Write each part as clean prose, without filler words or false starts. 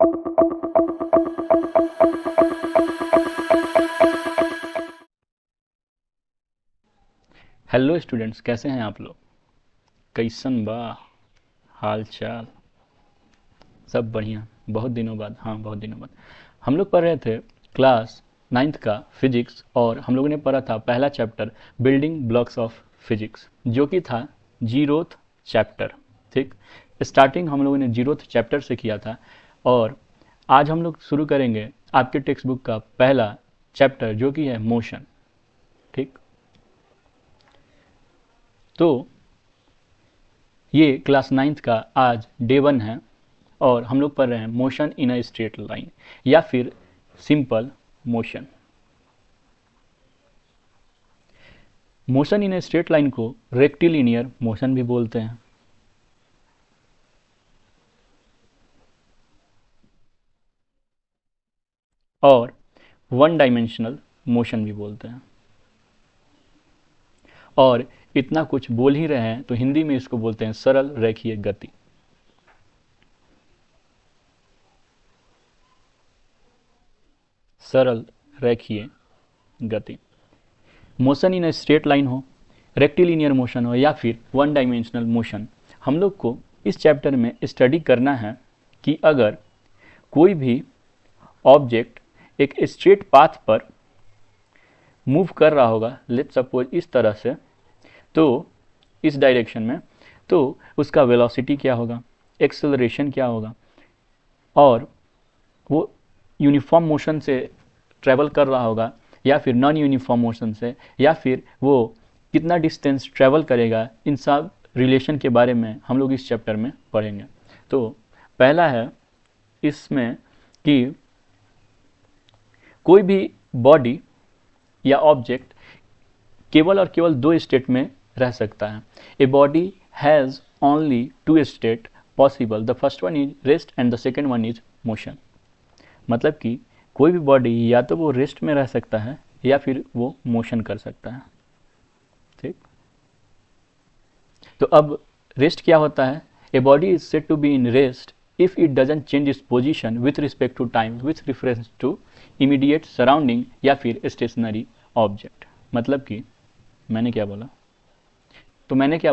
Hello students, कैसे हैं आप लोग? कैसन बा हाल चाल? सब बढ़िया। बहुत दिनों बाद, हाँ बहुत दिनों बाद हम लोग पढ़ रहे थे क्लास 9th का फिजिक्स, और हम लोगों ने पढ़ा था पहला chapter building blocks of physics, जो कि था जीरोथ चैप्टर। ठीक, स्टार्टिंग हम लोगों ने जीरोथ चैप्टर से किया था, और आज हम लोग शुरू करेंगे आपके टेक्स्ट बुक का पहला चैप्टर, जो कि है मोशन। ठीक, तो ये क्लास 9th का आज डे 1 है, और हम लोग पढ़ रहे हैं motion in a straight line, या फिर simple motion. Motion in a straight line को रेक्टिलिनियर मोशन भी बोलते हैं, और वन डायमेंशनल मोशन भी बोलते हैं। और इतना कुछ बोल ही रहे हैं तो हिंदी में इसको बोलते हैं सरल रेखीय गति। सरल रेखीय गति। Motion in a straight line हो, रेक्टिलिनियर मोशन हो, या फिर वन डायमेंशनल मोशन, हम लोग को इस चैप्टर में स्टडी करना है कि अगर कोई भी ऑब्जेक्ट एक स्ट्रेट पाथ पर मूव कर रहा होगा, लेट सपोज इस तरह से, तो इस डायरेक्शन में, तो उसका वेलोसिटी क्या होगा, एक्सेलरेशन क्या होगा, और वो यूनिफॉर्म मोशन से ट्रैवल कर रहा होगा या फिर नॉन यूनिफॉर्म मोशन से, या फिर वो कितना डिस्टेंस ट्रैवल करेगा, इन सब रिलेशन के बारे में हम लोग इस चैप्टर में पढ़ेंगे। तो पहला है इसमें कि कोई भी बॉडी या ऑब्जेक्ट केवल और केवल दो स्टेट में रह सकता है। A body has only two state possible, the first one is rest and the second one is motion. मतलब कि कोई भी बॉडी या तो वो रेस्ट में रह सकता है या फिर वो मोशन कर सकता है। ठीक, तो अब रेस्ट क्या होता है? A body is said to be in rest if it doesn't change its position with respect to time with reference to immediate surrounding या फिर स्टेशनरी ऑब्जेक्ट। मतलब कि मैंने क्या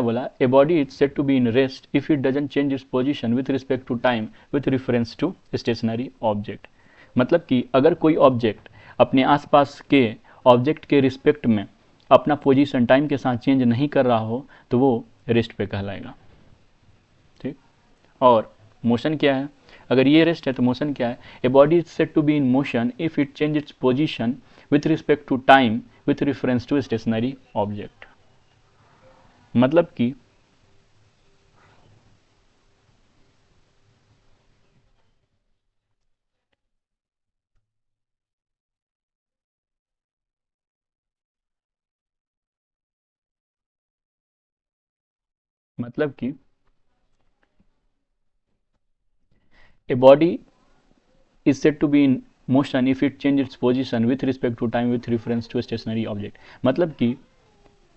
बोला? A body is said to be in rest if it doesn't change its position with respect to time with reference to stationary object. मतलब कि अगर कोई ऑब्जेक्ट अपने आसपास के ऑब्जेक्ट के रिस्पेक्ट में अपना पोजीशन टाइम के साथ चेंज नहीं कर रहा हो तो वो रेस्ट पे कहलाएगा। ठीक, और मोशन क्या है? अगर ये रेस्ट है तो मोशन क्या है? A body is said to be in motion if it change its position with respect to time with reference to stationary object. मतलब कि मतलब कि a body is said to be in motion if it changes its position with respect to time with reference to a stationary object। मतलब कि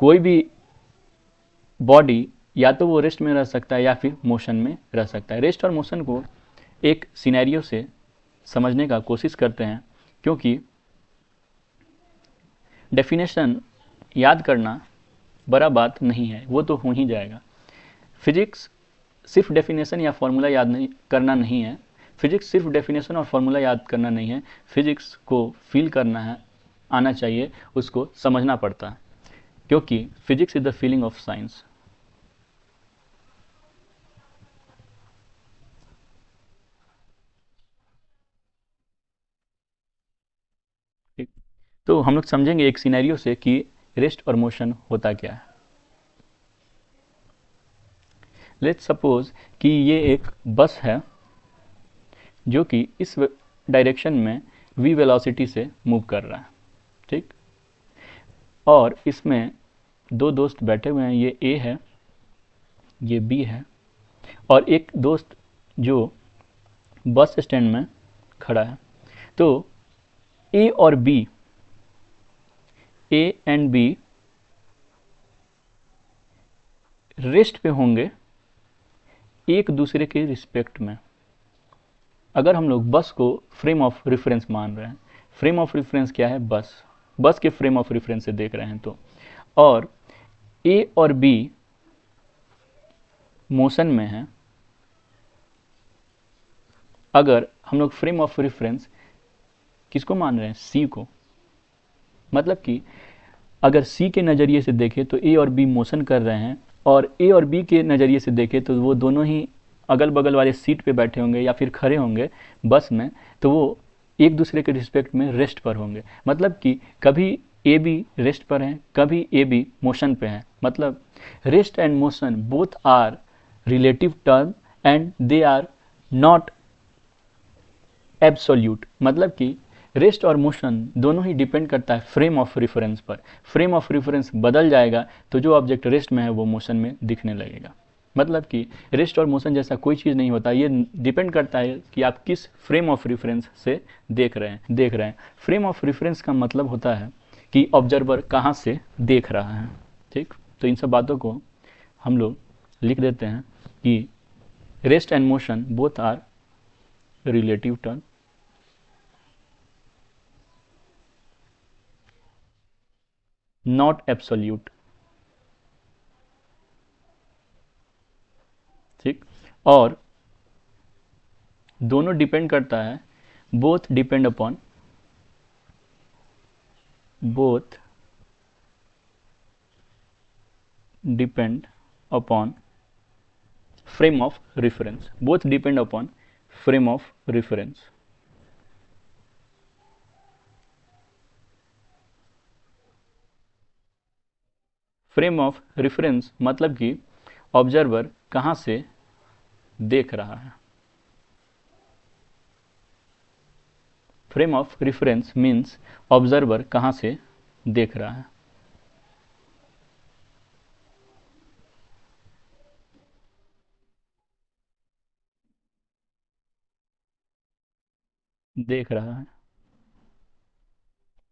कोई भी body या तो वो रेस्ट में रह सकता है या फिर मोशन में रह सकता है। रेस्ट और मोशन को एक सिनेरियो से समझने का कोशिश करते हैं, क्योंकि डेफिनेशन याद करना बड़ा बात नहीं है, वो तो हो ही जाएगा। फिजिक्स सिर्फ डेफिनेशन या फॉर्मूला याद नहीं करना नहीं है। फिजिक्स सिर्फ डेफिनेशन और फॉर्मूला याद करना नहीं है, फिजिक्स को फील करना है, आना चाहिए, उसको समझना पड़ता है, क्योंकि physics is the feeling of science. ठीक, तो हम लोग समझेंगे एक सिनेरियो से कि रेस्ट और मोशन होता क्या है। लेट्स सपोज कि ये एक बस है जो कि इस डायरेक्शन में v वेलोसिटी से मूव कर रहा है। ठीक, और इसमें दो दोस्त बैठे हुए हैं, ये ए है, ये बी है, और एक दोस्त जो बस स्टैंड में खड़ा है। तो ए और B, A and B rest पे होंगे एक दूसरे के रिस्पेक्ट में। अगर हम लोग बस को फ्रेम ऑफ रेफरेंस मान रहे हैं, फ्रेम ऑफ रेफरेंस क्या है, बस के फ्रेम ऑफ रेफरेंस से देख रहे हैं तो, और ए और बी मोशन में है, अगर हम लोग फ्रेम ऑफ रेफरेंस किसको मान रहे हैं, सी को, मतलब कि अगर सी के नज़रिए से देखें तो ए और बी मोशन कर रहे हैं, और ए और बी के नज़रिए से देखें तो वो दोनों ही अगल बगल वाले सीट पे बैठे होंगे या फिर खड़े होंगे बस में, तो वो एक दूसरे के रिस्पेक्ट में रेस्ट पर होंगे। मतलब कि कभी ए बी रेस्ट पर हैं, कभी ए बी मोशन पे हैं। मतलब rest and motion both are relative term and they are not absolute. मतलब कि रेस्ट और मोशन दोनों ही डिपेंड करता है फ्रेम ऑफ रेफरेंस पर। फ्रेम ऑफ रेफरेंस बदल जाएगा तो जो ऑब्जेक्ट रेस्ट में है वो मोशन में दिखने लगेगा। मतलब कि रेस्ट और मोशन जैसा कोई चीज़ नहीं होता, ये डिपेंड करता है कि आप किस फ्रेम ऑफ रेफरेंस से देख रहे हैं। फ्रेम ऑफ रेफरेंस का मतलब होता है कि ऑब्जर्वर कहाँ से देख रहा है। ठीक, तो इन सब बातों को हम लोग लिख देते हैं कि rest and motion both are relative term, not absolute. ठीक, और दोनों डिपेंड करता है, both depend upon frame of reference, both depend upon frame of reference. Frame of reference मतलब कि ऑब्जर्वर कहाँ से देख रहा है। Frame of reference means observer कहाँ से देख रहा है। देख रहा है,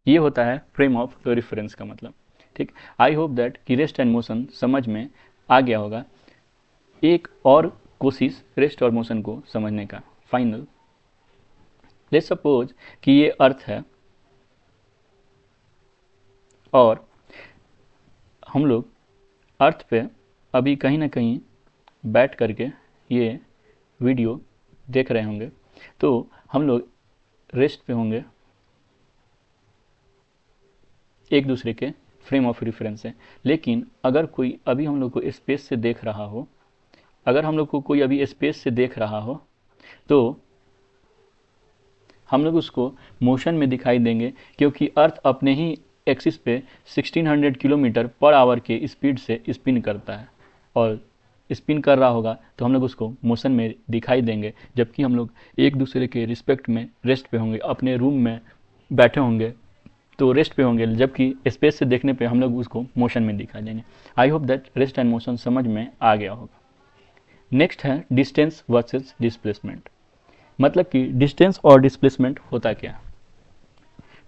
ये होता है फ्रेम ऑफ रेफरेंस का मतलब। ठीक, आई होप दैट कि रेस्ट एंड मोशन समझ में आ गया होगा। एक और कोशिश रेस्ट और मोशन को समझने का, फाइनल। लेट्स सपोज कि ये अर्थ है और हम लोग अर्थ पे अभी कहीं ना कहीं बैठ करके ये वीडियो देख रहे होंगे, तो हम लोग रेस्ट पे होंगे एक दूसरे के फ्रेम ऑफ रेफरेंस से। लेकिन अगर कोई अभी हम लोग को स्पेस से देख रहा हो, अगर हम लोग को कोई अभी स्पेस से देख रहा हो, तो हम लोग उसको मोशन में दिखाई देंगे, क्योंकि अर्थ अपने ही एक्सिस पे 1600 किलोमीटर पर आवर के स्पीड से स्पिन करता है, और स्पिन कर रहा होगा तो हम लोग उसको मोशन में दिखाई देंगे। जबकि हम लोग एक दूसरे के रिस्पेक्ट में रेस्ट पे होंगे, अपने रूम में बैठे होंगे तो रेस्ट पे होंगे, जबकि स्पेस से देखने पे हम लोग उसको मोशन में दिखाई देंगे। I hope that rest and motion समझ में आ गया होगा। नेक्स्ट है डिस्टेंस वर्सेस डिस्प्लेसमेंट। मतलब कि डिस्टेंस और डिस्प्लेसमेंट होता क्या।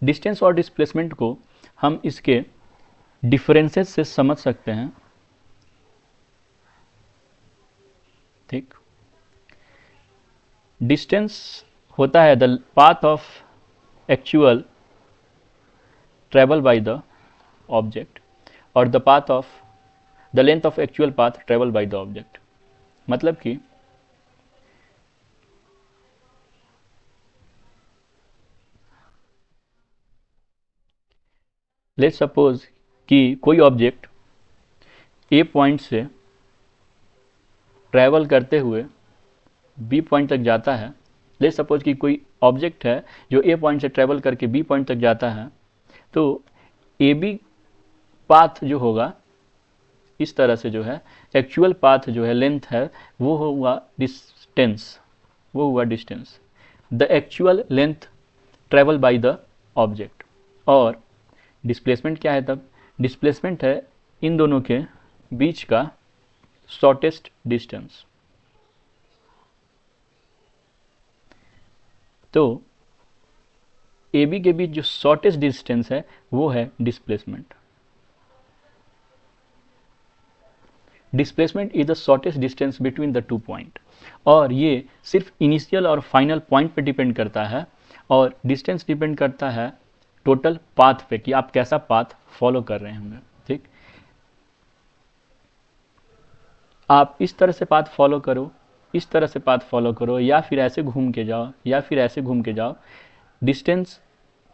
डिस्टेंस और डिस्प्लेसमेंट को हम इसके डिफरेंसेस से समझ सकते हैं। ठीक, डिस्टेंस होता है the path of actual travel by the object, और the length of actual path travel by the object. मतलब कि लेट्स सपोज कि कोई ऑब्जेक्ट ए पॉइंट से ट्रैवल करते हुए बी पॉइंट तक जाता है। लेट्स सपोज कि कोई ऑब्जेक्ट है जो ए पॉइंट से ट्रैवल करके बी पॉइंट तक जाता है, तो ए बी पाथ जो होगा इस तरह से, जो है एक्चुअल पाथ जो है लेंथ है, वो हुआ distance, the actual length travel by the object. और डिस्प्लेसमेंट क्या है तब, डिस्प्लेसमेंट है इन दोनों के बीच का शॉर्टेस्ट डिस्टेंस। तो ए बी के बीच जो शॉर्टेस्ट डिस्टेंस है वो है displacement. Displacement is the shortest distance between the two point, और ये सिर्फ इनिशियल और फाइनल पॉइंट पे डिपेंड करता है, और डिस्टेंस डिपेंड करता है टोटल पाथ पे कि आप कैसा पाथ फॉलो कर रहे होंगे। ठीक, आप इस तरह से पाथ फॉलो करो, इस तरह से पाथ फॉलो करो, या फिर ऐसे घूम के जाओ, या फिर ऐसे घूम के जाओ, डिस्टेंस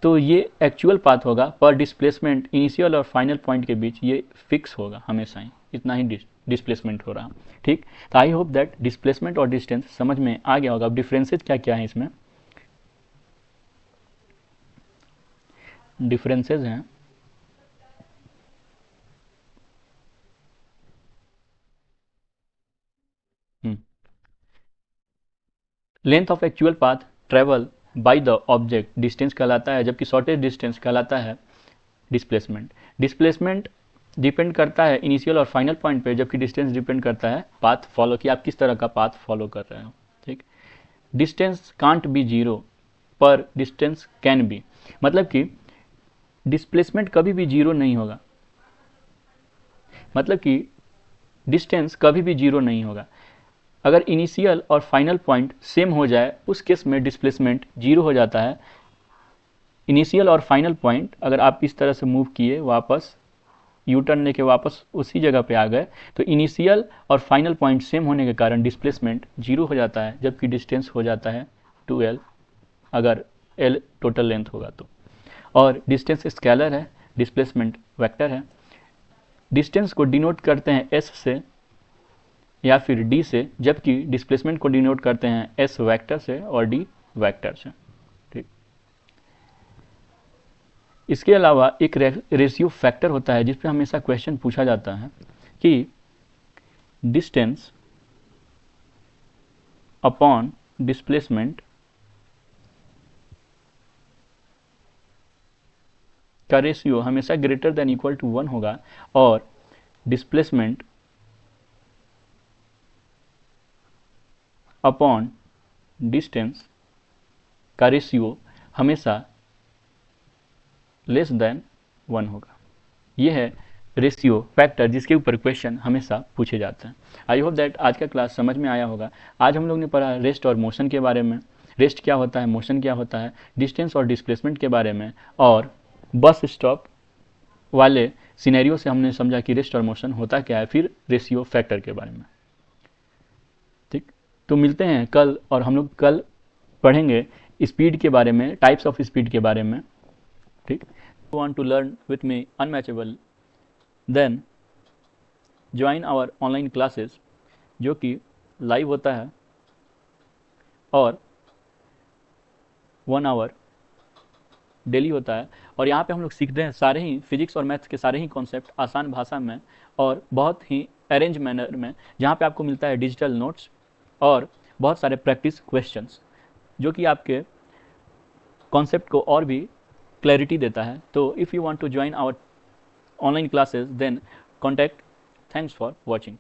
तो ये एक्चुअल पाथ होगा, पर डिस्प्लेसमेंट इनिशियल और फाइनल पॉइंट के बीच ये फिक्स होगा हमेशा ही, इतना ही डिस्प्लेसमेंट हो रहा। ठीक, तो आई होप दैट डिस्प्लेसमेंट और डिस्टेंस समझ में आ गया होगा। अब डिफरेंसेस क्या क्या है इसमें, डिफरेंसेस हैं length of actual path travel by the object distance कहलाता है, जबकि शॉर्टेस्ट डिस्टेंस कहलाता है डिस्प्लेसमेंट। डिस्प्लेसमेंट डिपेंड करता है इनिशियल और फाइनल पॉइंट पे, जबकि डिस्टेंस डिपेंड करता है पाथ फॉलो कि आप किस तरह का पाथ फॉलो कर रहे हो। ठीक, डिस्टेंस कांट बी जीरो पर डिस्टेंस कैन बी, मतलब कि डिस्प्लेसमेंट कभी भी जीरो नहीं होगा, मतलब कि डिस्टेंस कभी भी जीरो नहीं होगा। अगर इनिशियल और फाइनल पॉइंट सेम हो जाए उस केस में डिस्प्लेसमेंट जीरो हो जाता है। इनिशियल और फाइनल पॉइंट अगर आप इस तरह से मूव किए, वापस यू टर्न लेके वापस उसी जगह पे आ गए, तो इनिशियल और फाइनल पॉइंट सेम होने के कारण डिस्प्लेसमेंट जीरो हो जाता है, जबकि डिस्टेंस हो जाता है 2l अगर l टोटल लेंथ होगा तो। और डिस्टेंस स्केलर है, डिस्प्लेसमेंट वेक्टर है। डिस्टेंस को डिनोट करते हैं s से या फिर d से, जबकि डिस्प्लेसमेंट को डिनोट करते हैं s वेक्टर से और d वेक्टर से। ठीक, इसके अलावा एक रेशियो फैक्टर होता है जिस पे हमेशा क्वेश्चन पूछा जाता है कि डिस्टेंस अपॉन डिस्प्लेसमेंट का रेशियो हमेशा ग्रेटर देन इक्वल टू 1 होगा, और डिस्प्लेसमेंट अपॉन डिस्टेंस का रेशियो हमेशा लेस देन 1 होगा। ये है रेशियो फैक्टर जिसके ऊपर क्वेश्चन हमेशा पूछे जाते हैं। आई होप दैट आज का क्लास समझ में आया होगा। आज हम लोग ने पढ़ा रेस्ट और मोशन के बारे में, रेस्ट क्या होता है, मोशन क्या होता है, डिस्टेंस और डिस्प्लेसमेंट के बारे में, और बस स्टॉप वाले सिनेरियो से हमने समझा कि रेस्ट और मोशन होता क्या है, फिर रेशियो फैक्टर के बारे में। ठीक, तो मिलते हैं कल, और हम लोग कल पढ़ेंगे स्पीड के बारे में, टाइप्स ऑफ स्पीड के बारे में। ठीक, want to learn with me unmatchable, then join our online classes जो कि लाइव होता है और 1 आवर डेली होता है, और यहाँ पे हम लोग सीखते हैं सारे ही फिजिक्स और मैथ्स के सारे ही कॉन्सेप्ट आसान भाषा में और बहुत ही अरेंज मैनर में, जहाँ पे आपको मिलता है डिजिटल नोट्स और बहुत सारे प्रैक्टिस क्वेश्चंस जो कि आपके कॉन्सेप्ट को और भी क्लैरिटी देता है। तो if you want to join our online classes then contact. Thanks for watching.